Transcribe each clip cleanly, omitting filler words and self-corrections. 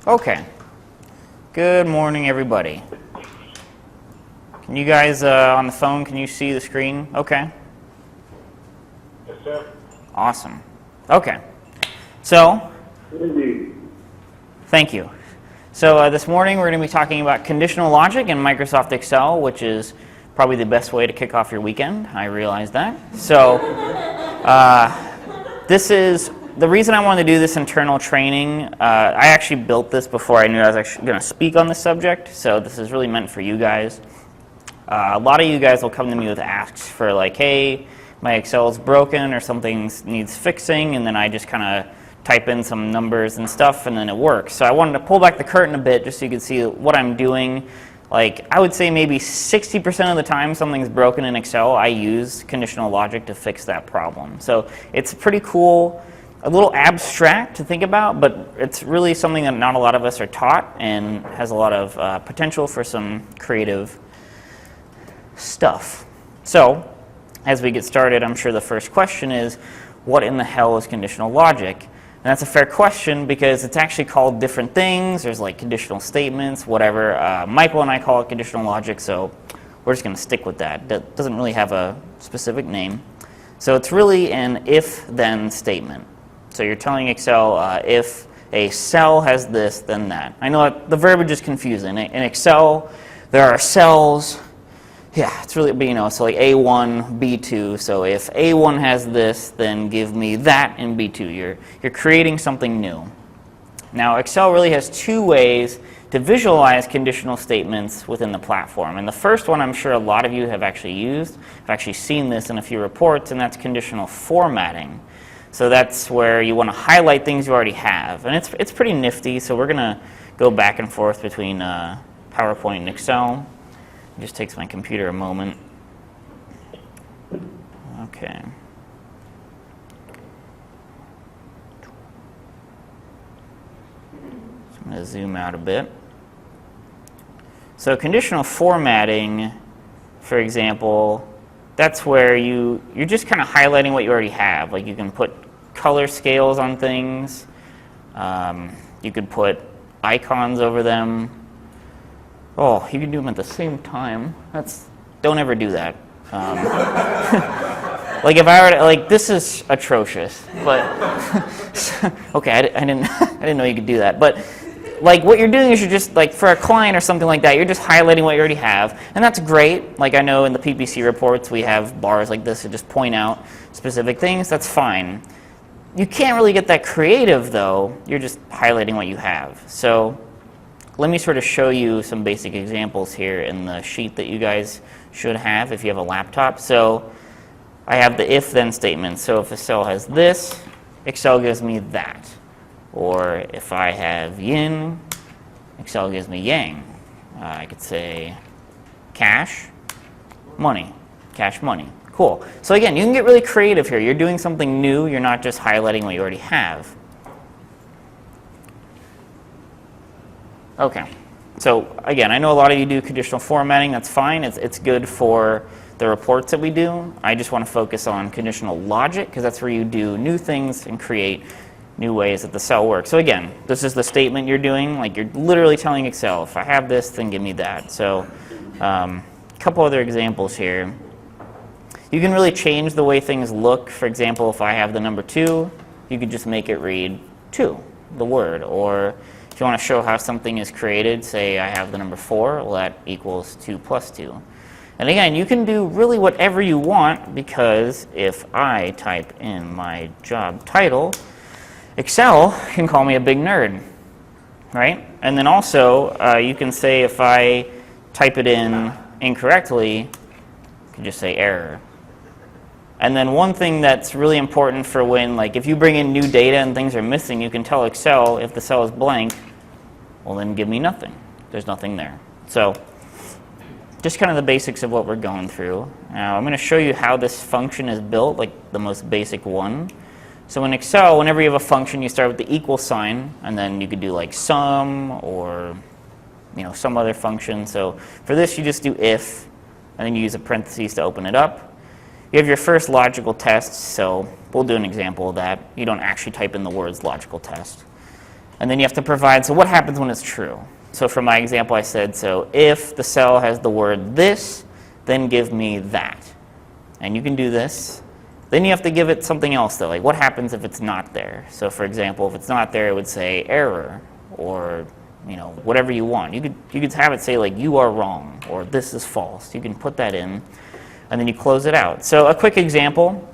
Okay. Good morning, everybody. Can you guys on the phone, can you see the screen? Okay. Yes, sir. Awesome. Okay. So, Indeed. thank you. So this morning we're going to be talking about conditional logic in Microsoft Excel, which is probably the best way to kick off your weekend. I realize that. So this is the reason I wanted to do this internal training. I actually built this before I knew I was actually going to speak on this subject, so this is really meant for you guys. A lot of you guys will come to me with asks for like, hey, my Excel is broken or something needs fixing, and then I just kind of type in some numbers and stuff, and then it works. So I wanted to pull back the curtain a bit just so you can see what I'm doing. Like, I would say maybe 60% of the time something's broken in Excel, I use conditional logic to fix that problem. So it's pretty cool, a little abstract to think about, but it's really something that not a lot of us are taught and has a lot of potential for some creative stuff. So as we get started, I'm sure the first question is, what in the hell is conditional logic? And that's a fair question because it's actually called different things. There's like conditional statements, whatever. Michael and I call it conditional logic, so we're just going to stick with that. That doesn't really have a specific name. So it's really an if-then statement. So you're telling Excel if a cell has this, then that. I know the verbiage is confusing. In Excel, there are cells. Yeah, it's really, so like A1, B2, so if A1 has this, then give me that in B2. You're creating something new. Now, Excel really has two ways to visualize conditional statements within the platform. And the first one I'm sure a lot of you have actually used. I've actually seen this in a few reports, and that's conditional formatting. So that's where you want to highlight things you already have. And it's pretty nifty, so we're going to go back and forth between PowerPoint and Excel. It just takes my computer a moment. Okay. So I'm going to zoom out a bit. So conditional formatting, for example, that's where you're just kind of highlighting what you already have. Like you can put color scales on things. You could put icons over them. Oh, you can do them at the same time. Don't ever do that. Like if I were to, like, this is atrocious, but okay, I didn't know you could do that. But like what you're doing is you're just like for a client or something like that, you're just highlighting what you already have, and that's great. Like I know in the PPC reports we have bars like this that just point out specific things. That's fine. You can't really get that creative though. You're just highlighting what you have. So let me sort of show you some basic examples here in the sheet that you guys should have if you have a laptop. So I have the if-then statement. So if a cell has this, Excel gives me that. Or if I have yin, Excel gives me yang. I could say cash, money, cash, money. Cool. So again, you can get really creative here. You're doing something new. You're not just highlighting what you already have. Okay, so again, I know a lot of you do conditional formatting. That's fine. It's good for the reports that we do. I just want to focus on conditional logic because that's where you do new things and create new ways that the cell works. So again, this is the statement you're doing. Like you're literally telling Excel, if I have this, then give me that. So a couple other examples here. You can really change the way things look. For example, if I have the number 2, you could just make it read 2, the word. Or if you want to show how something is created, say I have the number 4, well that equals 2 plus 2. And again, you can do really whatever you want because if I type in my job title, Excel can call me a big nerd, right? And then also, you can say if I type it in incorrectly, you can just say error. And then one thing that's really important for when, like if you bring in new data and things are missing, you can tell Excel if the cell is blank, well then give me nothing. There's nothing there. So just kind of the basics of what we're going through. Now I'm going to show you how this function is built, like the most basic one. So in Excel, whenever you have a function, you start with the equal sign, and then you could do like sum or some other function. So for this, you just do if, and then you use a parentheses to open it up. You have your first logical test, so we'll do an example of that. You don't actually type in the words logical test. And then you have to provide, so what happens when it's true? So for my example, I said, so if the cell has the word this, then give me that. And you can do this. Then you have to give it something else, though. Like, what happens if it's not there? So for example, if it's not there, it would say error, or whatever you want. You could have it say, like, you are wrong, or this is false. You can put that in, and then you close it out. So a quick example,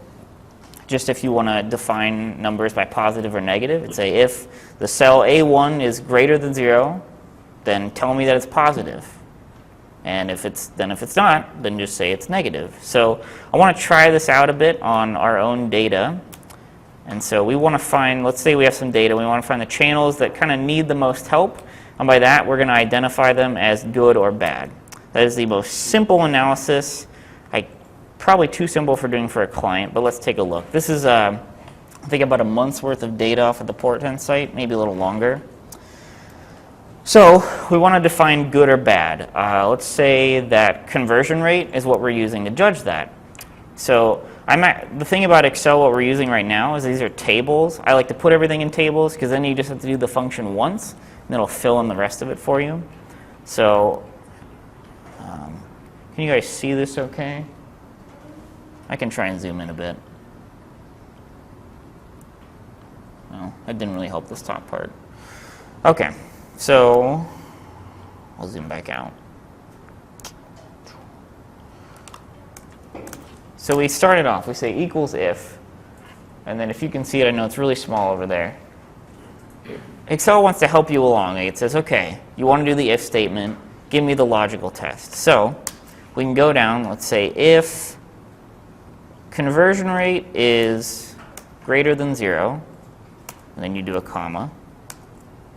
just if you want to define numbers by positive or negative, it'd say if the cell A1 is greater than 0, then tell me that it's positive. And if it's not, then just say it's negative. So I want to try this out a bit on our own data. And so we want to find, let's say we have some data, we want to find the channels that kind of need the most help. And by that, we're going to identify them as good or bad. That is the most simple analysis. Probably too simple for doing for a client, but let's take a look. This is, I think, about a month's worth of data off of the Portent site, maybe a little longer. So we want to define good or bad. Let's say that conversion rate is what we're using to judge that. So the thing about Excel, what we're using right now, is these are tables. I like to put everything in tables because then you just have to do the function once, and it'll fill in the rest of it for you. So can you guys see this okay? I can try and zoom in a bit. Well, that didn't really help this top part. Okay, so I'll zoom back out. So we started off, we say equals if, and then if you can see it, I know it's really small over there. Excel wants to help you along. It says, okay, you want to do the if statement, give me the logical test. So we can go down, let's say if conversion rate is greater than 0, and then you do a comma,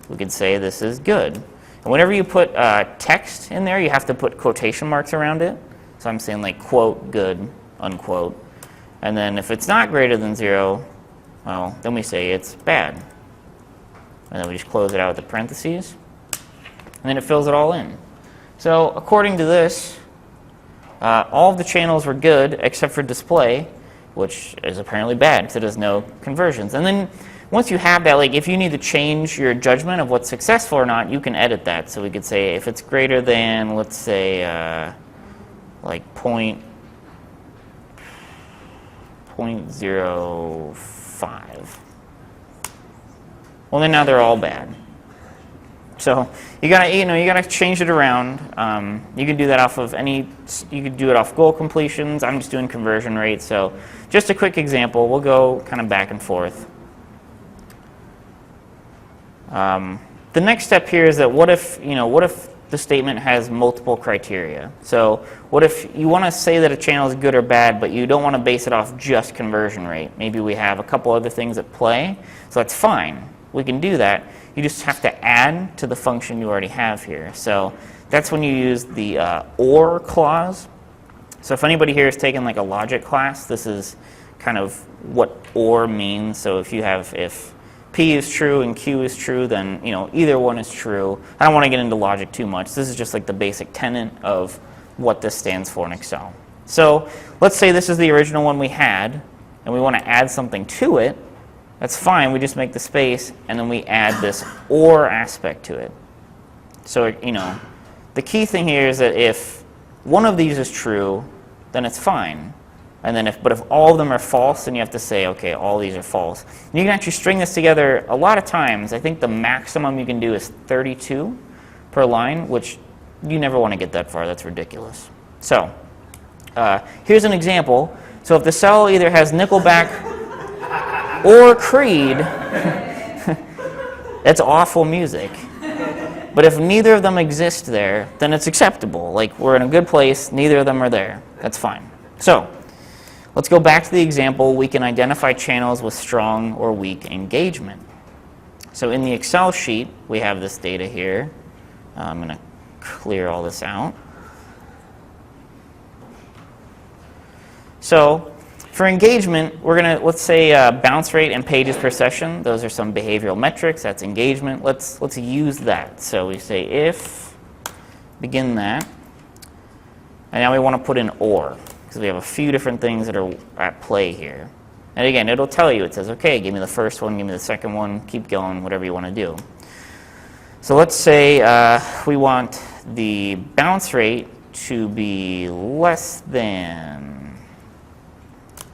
we could say this is good. And whenever you put text in there, you have to put quotation marks around it. So I'm saying like quote good, unquote. And then if it's not greater than 0, well, then we say it's bad. And then we just close it out with the parentheses. And then it fills it all in. So according to this, all of the channels were good except for display, which is apparently bad because it has no conversions. And then once you have that, like if you need to change your judgment of what's successful or not, you can edit that. So we could say if it's greater than, let's say, like 0.05. Well, then now they're all bad. So you gotta change it around. You can do that off of you could do it off goal completions. I'm just doing conversion rate. So just a quick example. We'll go kind of back and forth. The next step here is that what if the statement has multiple criteria? So what if you want to say that a channel is good or bad, but you don't want to base it off just conversion rate? Maybe we have a couple other things at play. So that's fine. We can do that. You just have to add to the function you already have here. So that's when you use the OR clause. So if anybody here has taken like a logic class, this is kind of what OR means. So if P is true and Q is true, then either one is true. I don't want to get into logic too much. This is just like the basic tenet of what this stands for in Excel. So let's say this is the original one we had, and we want to add something to it. That's fine. We just make the space, and then we add this OR aspect to it. So the key thing here is that if one of these is true, then it's fine. And then if all of them are false, then you have to say, okay, all these are false. And you can actually string this together a lot of times. I think the maximum you can do is 32 per line, which you never want to get that far. That's ridiculous. So here's an example. So if the cell either has Nickelback or Creed, that's awful music. But if neither of them exist there, then it's acceptable. Like, we're in a good place, neither of them are there. That's fine. So let's go back to the example. We can identify channels with strong or weak engagement. So in the Excel sheet, we have this data here. I'm going to clear all this out. So for engagement, we're going to, let's say, bounce rate and pages per session. Those are some behavioral metrics. That's engagement. Let's use that. So we say if, begin that. And now we want to put in OR, because we have a few different things that are at play here. And again, it'll tell you, it says, okay, give me the first one, give me the second one, keep going, whatever you want to do. So let's say we want the bounce rate to be less than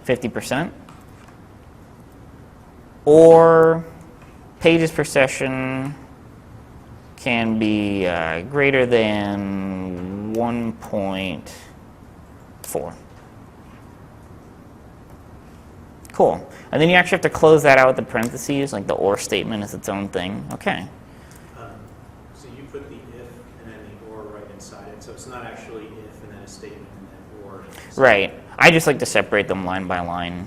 50%, or pages per session can be greater than 1.4. Cool. And then you actually have to close that out with the parentheses, like the or statement is its own thing. Okay. So you put the if and then the or right inside it, so it's not actually if and then a statement and then or. Right. I just like to separate them line by line.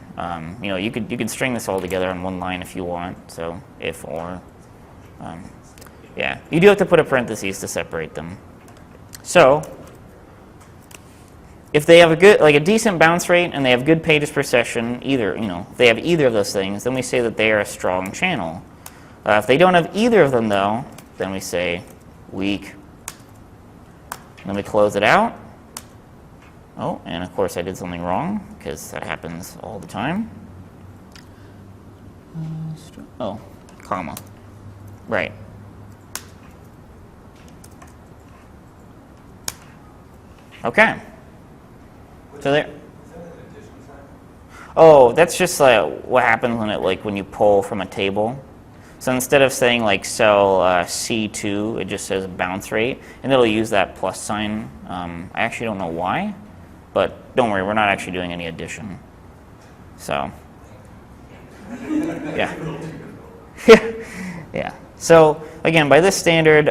You know, you could string this all together on one line if you want. So if or. Yeah, you do have to put a parentheses to separate them. So if they have a decent bounce rate and they have good pages per session, if they have either of those things, then we say that they are a strong channel. If they don't have either of them though, then we say weak. Then we close it out. Oh, and of course I did something wrong because that happens all the time. Oh, comma. Right. Okay. So there. Oh, that's just what happens when you pull from a table. So instead of saying like cell C2, it just says bounce rate, and it'll use that plus sign. I actually don't know why, but don't worry, we're not actually doing any addition. So, yeah. Yeah. So again, by this standard,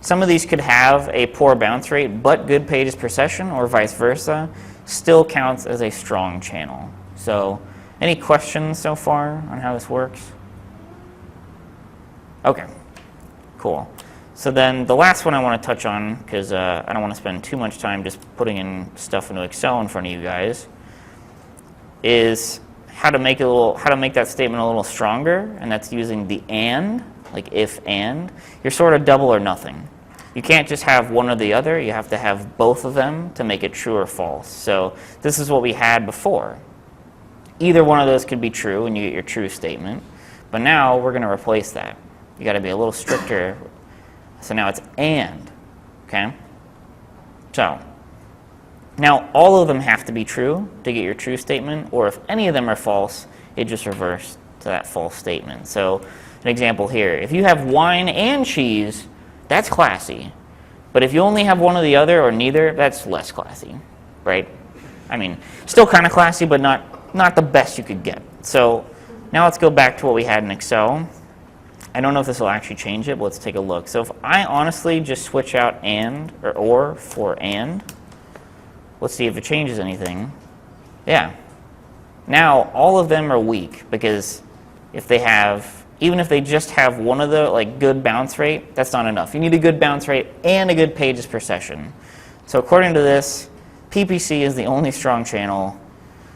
some of these could have a poor bounce rate, but good pages per session, or vice versa, still counts as a strong channel. So, any questions so far on how this works? Okay, cool. So then the last one I want to touch on, because I don't want to spend too much time just putting in stuff into Excel in front of you guys, is how to make that statement a little stronger, and that's using the and, like if and. You're sort of double or nothing. You can't just have one or the other, you have to have both of them to make it true or false. So this is what we had before. Either one of those could be true and you get your true statement, but now we're going to replace that. You got to be a little stricter. So now it's and, okay? So now all of them have to be true to get your true statement, or if any of them are false, it just reverts to that false statement. So an example here, if you have wine and cheese, that's classy. But if you only have one or the other or neither, that's less classy, right? I mean, still kind of classy, but not the best you could get. So now let's go back to what we had in Excel. I don't know if this will actually change it, but let's take a look. So if I honestly just switch out and or for and, let's see if it changes anything. Yeah. Now all of them are weak because even if they just have one of the good bounce rate, that's not enough. You need a good bounce rate and a good pages per session. So according to this, PPC is the only strong channel,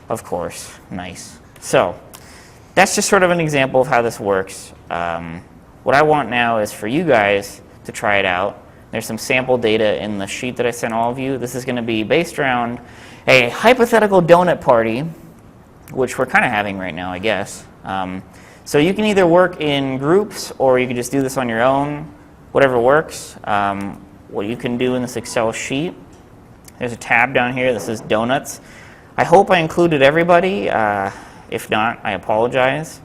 of course. Nice. So that's just sort of an example of how this works. What I want now is for you guys to try it out. There's some sample data in the sheet that I sent all of you. This is going to be based around a hypothetical donut party, which we're kind of having right now, I guess. So you can either work in groups or you can just do this on your own, whatever works. What you can do in this Excel sheet, there's a tab down here that says donuts. I hope I included everybody. If not, I apologize.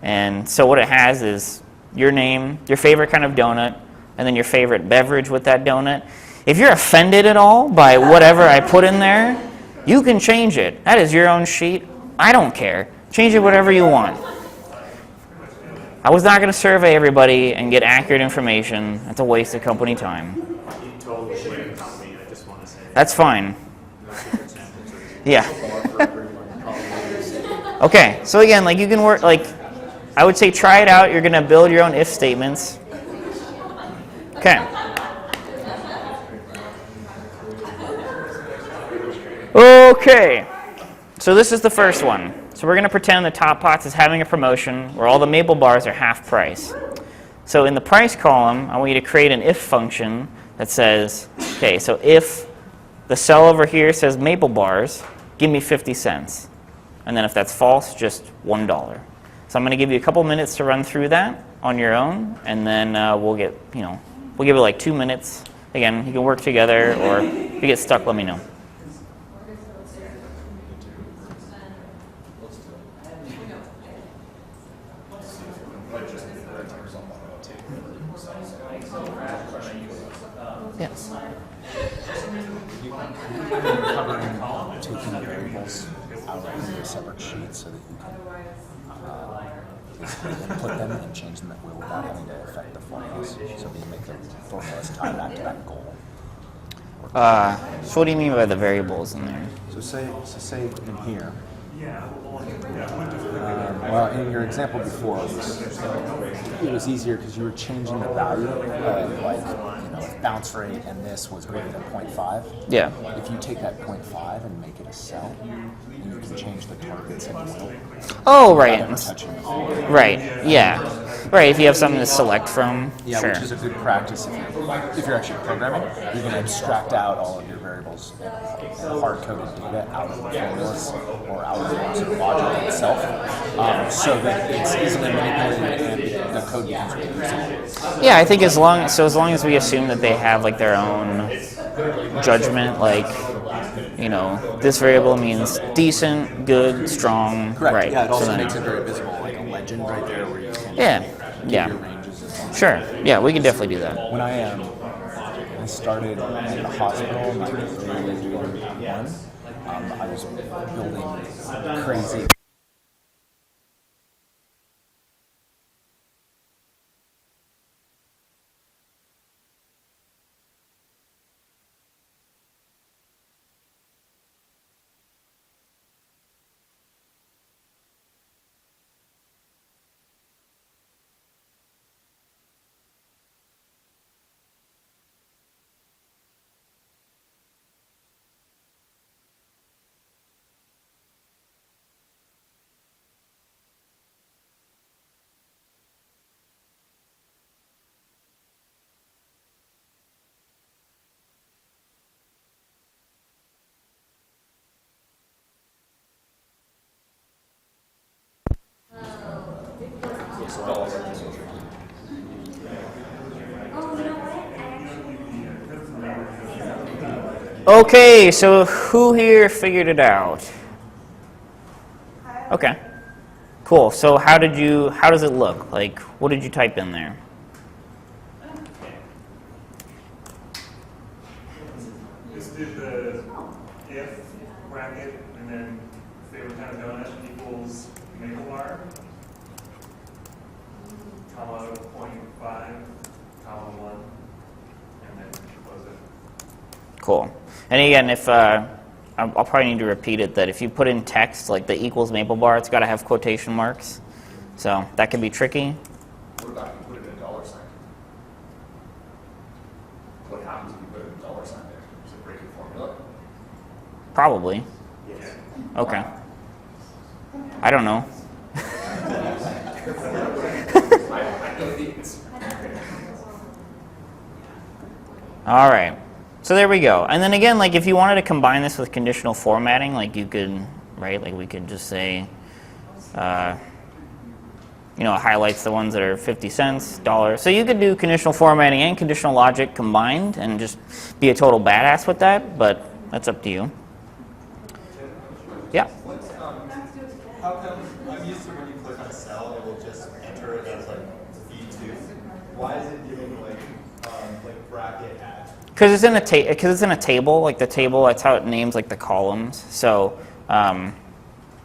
And so what it has is your name, your favorite kind of donut, and then your favorite beverage with that donut. If you're offended at all by whatever I put in there, you can change it. That is your own sheet. I don't care. Change it whatever you want. I was not going to survey everybody and get accurate information. That's a waste of company time. You totally shouldn't call me, I just want to say. That's fine. Yeah. Okay, so again, you can work, I would say try it out. You're going to build your own if statements. Okay. Okay, so this is the first one. So we're going to pretend the Top Pots is having a promotion where all the maple bars are half price. So in the price column, I want you to create an if function that says, okay, so if the cell over here says maple bars, give me 50 cents. And then if that's false, just $1. So I'm going to give you a couple minutes to run through that on your own, and then we'll give it like 2 minutes. Again, you can work together, or if you get stuck, let me know. Yes. Covering taking the variables out into separate sheets so that you can basically input them and change them at will without having to affect the formulas. So that you make the formulas tie back to that goal. So what do you mean by the variables in there? So say in here. Well, in your example before, it was easier because you were changing the value of, like, if bounce rate and this was greater than 0.5. Yeah. If you take that 0.5 and make it a cell, and you can change the targets and will. Oh, right. Without touching it. Right. Yeah. Right. If you have something to select from. Yeah, sure. which is a good practice if you're actually programming. You're going to abstract out all of your variables and hard-coded data out of the formulas or out of the logic itself, so that it's easily manipulated and the code becomes reusable. Yeah, I think as long as we assume that they have like their own judgment, like this variable means decent, good, strong. Correct. Right. Yeah, it also so then, makes it very visible, like a legend right there where you can give Yeah. your ranges and so on. Sure. Yeah, we can definitely do that. When I started in the hospital in like 3-1, I was building crazy. Okay, so who here figured it out? Okay. Cool. So how does it look? Like, what did you type in there? Just did the if bracket and then favorite kind of donut equals maple bar, comma 0.5, comma 1, and then close it. Cool. And again, if I'll probably need to repeat it, that if you put in text like the equals maple bar, it's got to have quotation marks. So that can be tricky. What about if you put it in a dollar sign? What happens if you put a dollar sign there? Does it break your formula? Probably. Yes. Okay. I don't know. I know the answer. All right. So there we go. And then again, like if you wanted to combine this with conditional formatting, like you could, right? Like we could just say, it highlights the ones that are 50 cents, $1. So you could do conditional formatting and conditional logic combined and just be a total badass with that, but that's up to you. Yeah. How come I'm used to when you click on a cell, it will just enter it as like V2. Why is it giving like bracket at? Because it's in a table, like the table. That's how it names like the columns. So, I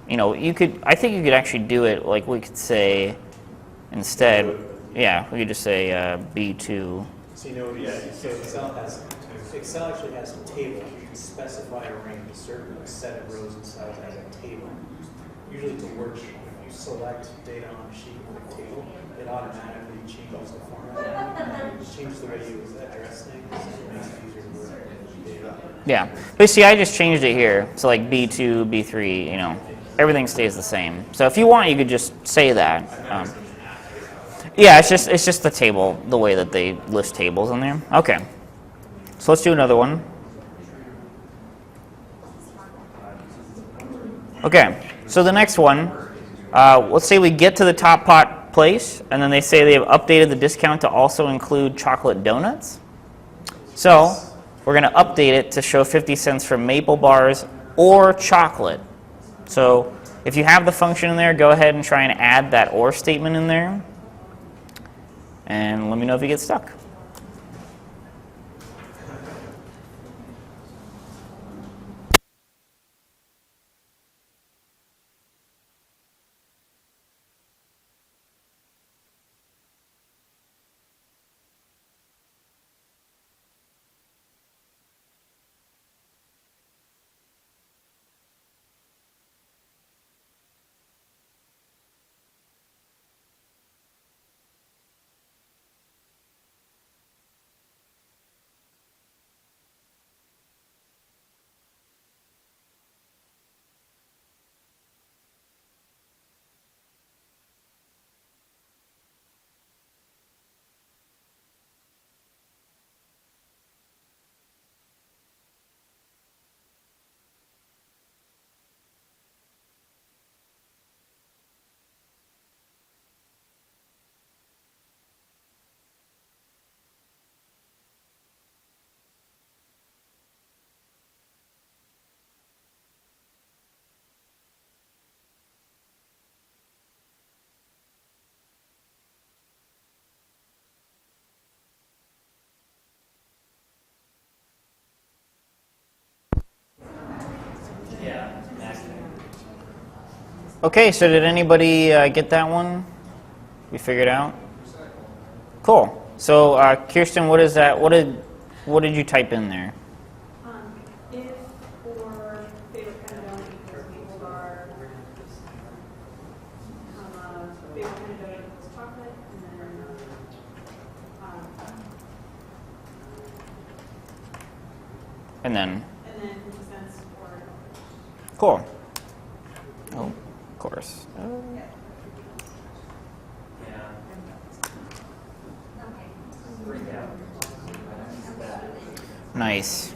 think you could actually do it. Like we could say, instead, yeah, we could just say B2. So so Excel actually has a table. You can specify or range a certain set of rows and cells as a table. Usually it's a worksheet. If you select data on a sheet with a table, it automatically changes the format. It changes the way you address things. It makes it easier to work with data. Yeah, but see, I just changed it here. So like B2, B3, everything stays the same. So if you want, you could just say that. Yeah, it's just the table, the way that they list tables in there. Okay, so let's do another one. Okay, so the next one Let's say we get to the top pot place, and then they say they have updated the discount to also include chocolate donuts. So we're going to update it to show 50 cents for maple bars or chocolate. So if you have the function in there, go ahead and try and add that or statement in there. And let me know if you get stuck. Okay, so did anybody get that one? We figured out? Cool. So Kirsten, what is that? What did you type in there? If or favorite kind of donut equals maple bar, favorite kind of donut equals chocolate, and And then, 50 cents for cool. Oh, of course. Nice.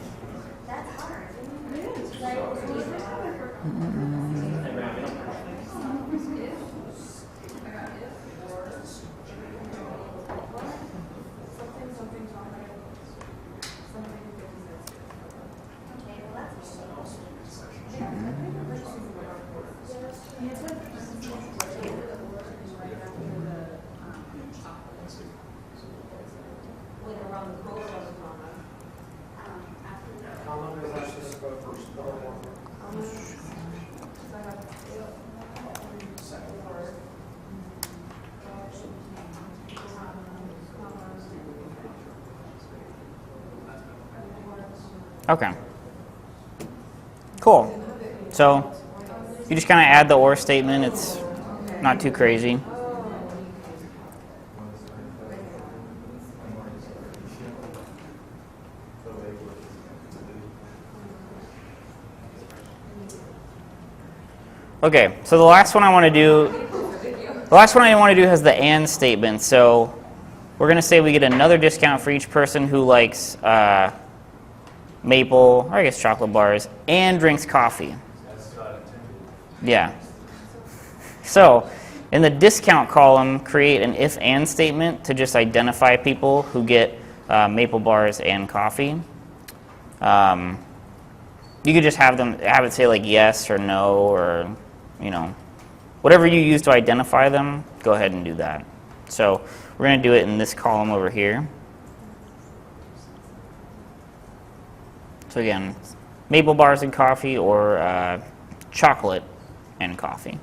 Okay. Cool. So you just kind of add the or statement. It's not too crazy. Okay, so the last one I want to do has the and statement. So we're going to say we get another discount for each person who likes maple, or I guess chocolate bars, and drinks coffee. Yeah. So in the discount column, create an if and statement to just identify people who get maple bars and coffee. You could just have it say like yes or no, or whatever you use to identify them. Go ahead and do that. So we're going to do it in this column over here. So again, maple bars and coffee, or chocolate and coffee.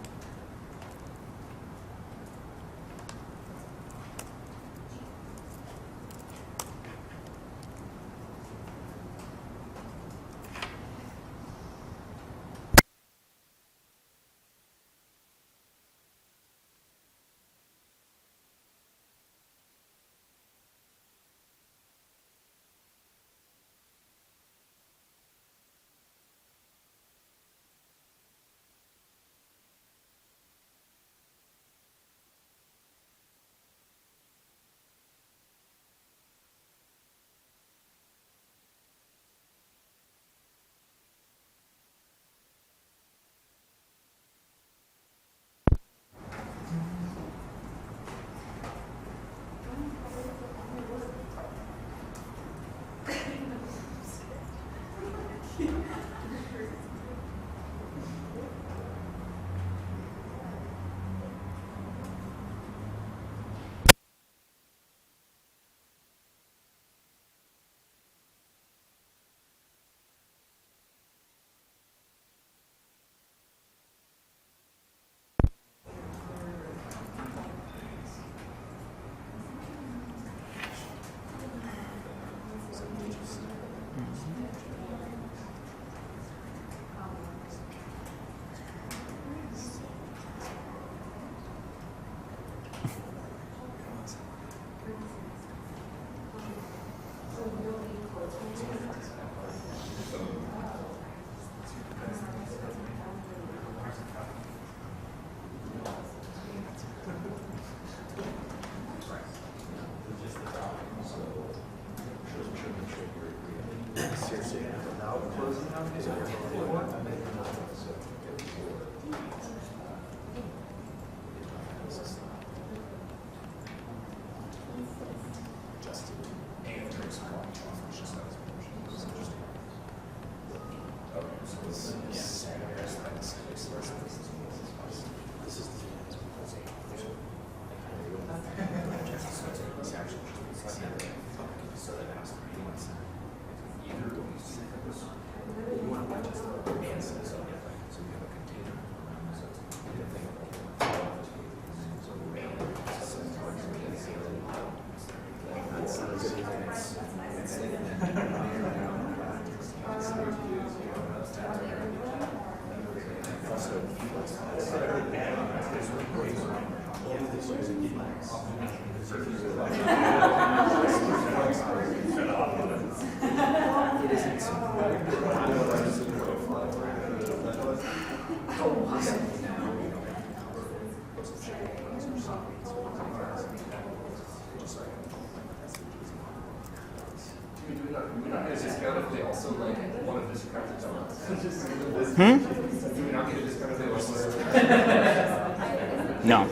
No.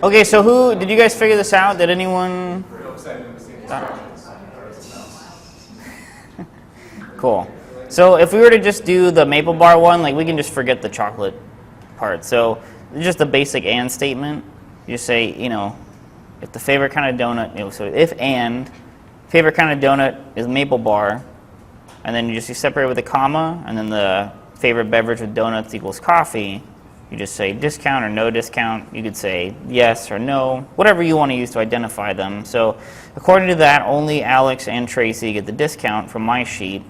Okay, so who did you guys figure this out? Did anyone? Cool. So if we were to just do the maple bar one, like we can just forget the chocolate part. So just the basic and statement. You just say, you know, if the favorite kind of donut, you know, so if and favorite kind of donut is maple bar, and then you separate with a comma, and then the favorite beverage with donuts equals coffee. You just say discount or no discount. You could say yes or no, whatever you want to use to identify them. So according to that, only Alex and Tracy get the discount from my sheet.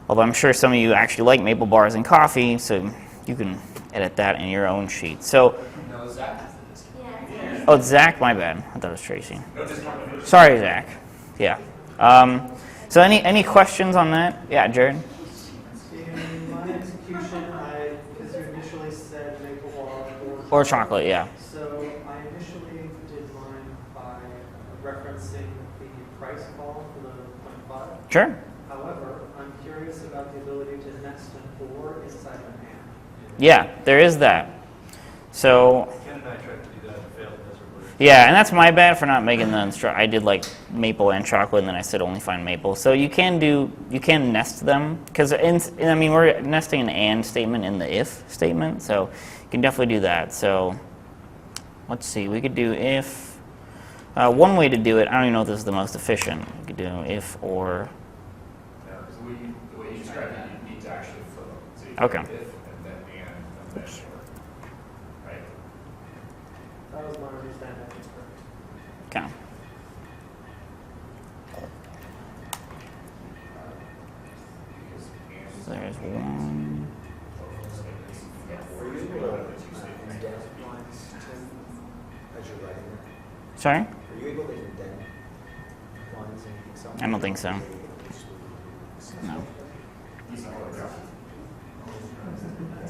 Although I'm sure some of you actually like maple bars and coffee, so you can edit that in your own sheet. So, No, Zach. oh, it's Zach, my bad. I thought it was Tracy. Sorry, Zach. Yeah. So any questions on that? Yeah, Jared? In my execution, because you initially said maple bar Or chocolate, yeah. So I initially did mine by referencing the price call for the 0.5. Sure. However, I'm curious about the ability to nest an or inside an and. Yeah, there is that. So, Ken and I tried to do that and failed miserably. yeah, and that's my bad for not making the I did like maple and chocolate, and then I said only find maple. So you can nest them, because I mean we're nesting an and statement in the if statement, so you can definitely do that. So let's see, we could do if. One way to do it, I don't even know if this is the most efficient. We could do if or. Yeah, because the way you describe it, you need to actually flip them. So you Okay. do if, and then or. Right? That was my understanding. Okay. So there's one. Were you able to indent lines, Tim, as you're writing? Sorry? Are you able to indent lines in Excel? I don't think so. No.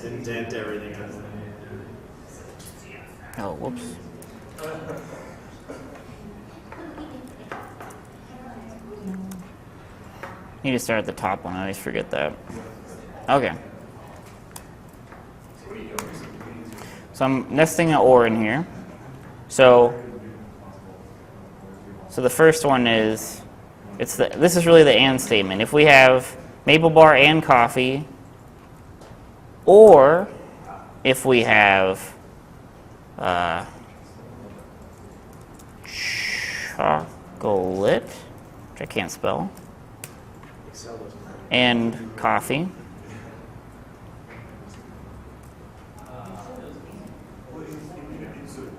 Indent everything. Oh, whoops. Need to start at the top one. I always forget that. Okay. So I'm nesting an or in here. So the first one is, this is really the and statement. If we have maple bar and coffee, or if we have chocolate, which I can't spell, Excel doesn't have. and coffee.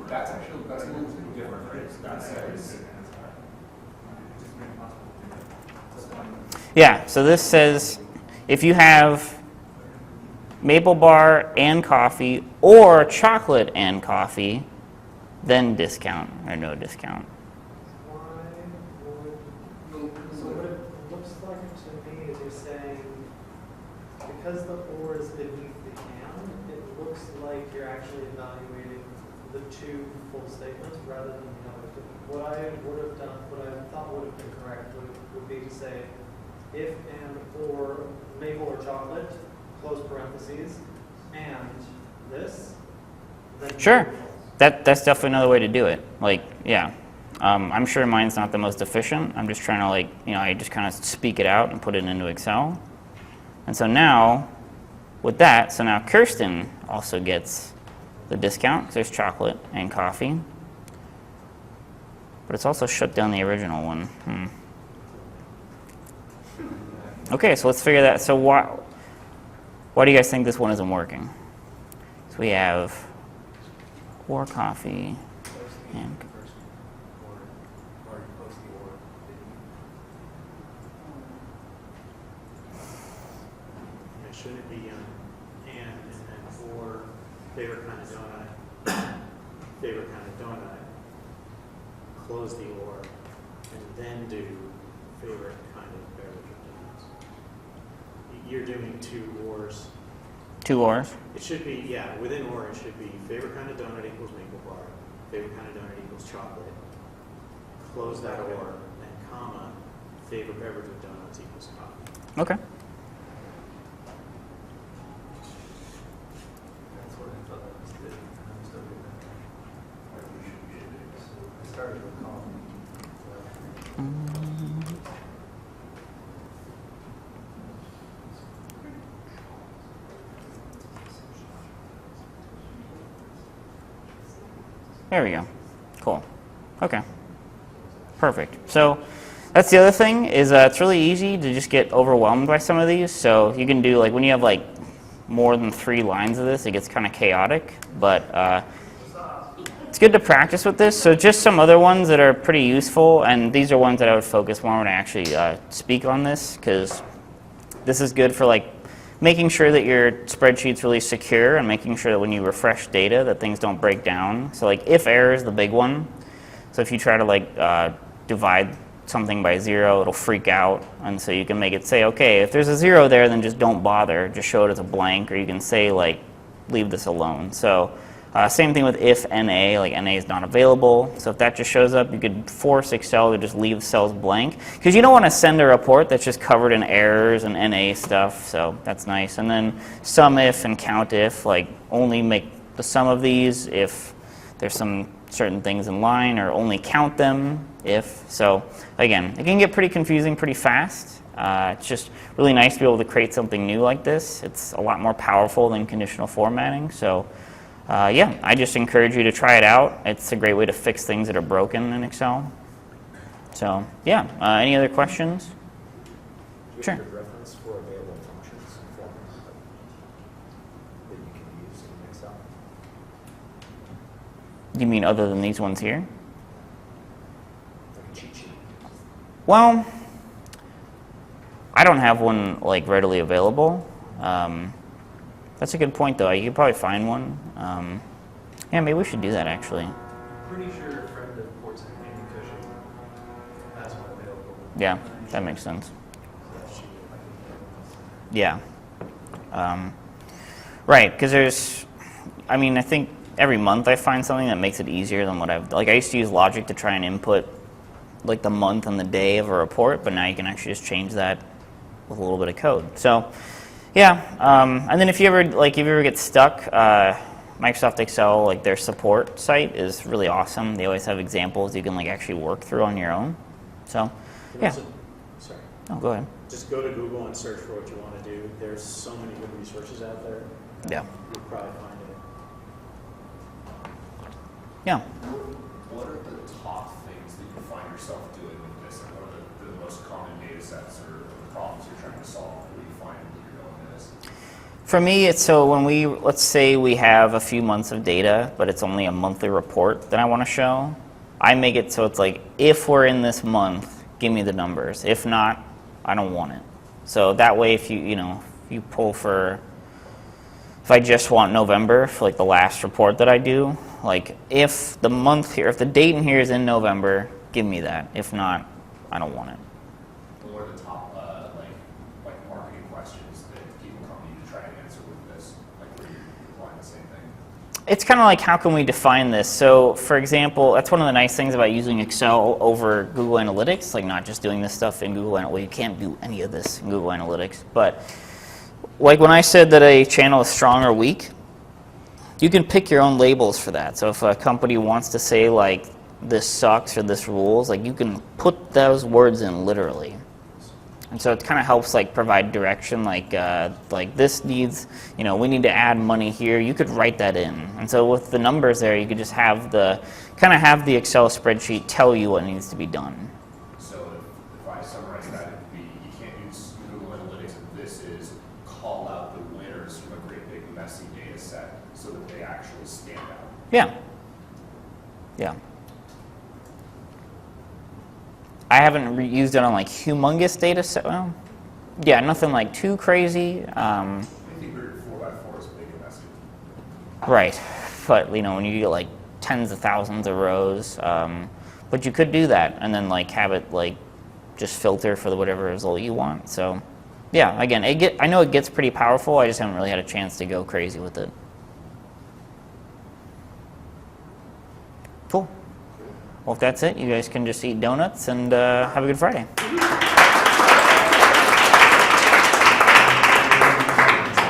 That's a little different, right? That says. Yeah, so this says if you have maple bar and coffee or chocolate and coffee, then discount or no discount. So what it looks like to me is you're saying, because the or is beneath the and, it looks like you're actually evaluating the two full statements rather than the other. What I would have done, what I thought would have been correct would be to say, if and or maple or chocolate, close parentheses, and this, then Sure, that's definitely another way to do it. Like, yeah, I'm sure mine's not the most efficient. I'm just trying to I just kind of speak it out and put it into Excel. And so now, with that, so now Kirsten also gets the discount because there's chocolate and coffee. But it's also shut down the original one. Okay, so let's figure that. So why do you guys think this one isn't working? So we have or coffee and It shouldn't be and then or favorite kind of donut, favorite kind of donut, close the or, and then do favorite kind of beverage or donuts. You're doing two ors. two ors. It should be, yeah, within or it should be favorite kind of donut equals maple bar, favorite kind of donut equals chocolate, close that or, then comma, favorite beverage with donuts equals coffee. Okay. That's what I thought that was good. I'm still doing that. I started with coffee. There we go. Cool. Okay. Perfect. So that's the other thing is it's really easy to just get overwhelmed by some of these. So you can do when you have more than 3 lines of this, it gets kind of chaotic. But it's good to practice with this. So just some other ones that are pretty useful, and these are ones that I would focus more when I actually speak on this, because this is good for making sure that your spreadsheet's really secure and making sure that when you refresh data that things don't break down. So if error is the big one. So if you try to divide something by 0, it'll freak out. And so you can make it say, okay, if there's a 0 there, then just don't bother. Just show it as a blank, or you can say leave this alone. So same thing with if NA, NA is not available. So if that just shows up, you could force Excel to just leave cells blank, because you don't want to send a report that's just covered in errors and NA stuff. So that's nice. And then Sumif and COUNTIF, only make the sum of these if there's some certain things in line, or only count them if. So again, it can get pretty confusing pretty fast. It's just really nice to be able to create something new like this. It's a lot more powerful than conditional formatting. So yeah, I just encourage you to try it out. It's a great way to fix things that are broken in Excel. So yeah, any other questions? Sure. Reference for available functions that you can use in Excel. You mean other than these ones here? Like a cheat sheet. Well, I don't have one readily available. That's a good point, though. You could probably find one. Yeah, maybe we should do that, actually. Pretty sure a friend of Port's Andy Cushing has one available. Yeah, that makes sense. Yeah. Right, because I think every month I find something that makes it easier than what I used to use Logic to try and input like the month and the day of a report, but now you can actually just change that with a little bit of code. So, yeah, and then if you ever get stuck, Microsoft Excel, like their support site is really awesome. They always have examples you can like actually work through on your own. So, yeah. Sorry. Oh, go ahead. Just go to Google and search for what you want to do. There's so many good resources out there. Yeah. You'll probably find it. Yeah. What are the top things that you find yourself doing with this? And what are the most common data sets or problems you're trying to solve? What do you find that you're going to this? For me, it's so when let's say we have a few months of data, but it's only a monthly report that I want to show, I make it so it's like, if we're in this month, give me the numbers. If not, I don't want it. So that way, if you pull for, if I just want November for like the last report that I do, like if the month here, if the date in here is in November, give me that. If not, I don't want it. What are the top like marketing questions that people come to you to try and answer with this? Like where you're applying the same thing? It's kind of like, how can we define this? So, for example, that's one of the nice things about using Excel over Google Analytics, like not just doing this stuff in Google Analytics. Well, you can't do any of this in Google Analytics. But like when I said that a channel is strong or weak, you can pick your own labels for that. So if a company wants to say like, this sucks or this rules, like you can put those words in literally. And so it kind of helps like provide direction, like this needs, we need to add money here. You could write that in. And so with the numbers there, you could just have the Excel spreadsheet tell you what needs to be done. So if I summarize that, it would be you can't use Google Analytics if this is call out the winners from a great big messy data set so that they actually stand out. Yeah. Yeah. I haven't used it on like humongous data set. Well, yeah, nothing like too crazy. I think 4x4 is big and messy. Right, but when you get like tens of thousands of rows, but you could do that and then like have it like just filter for whatever result you want. So, yeah, again, I know it gets pretty powerful. I just haven't really had a chance to go crazy with it. Cool. Well, if that's it, you guys can just eat donuts and have a good Friday.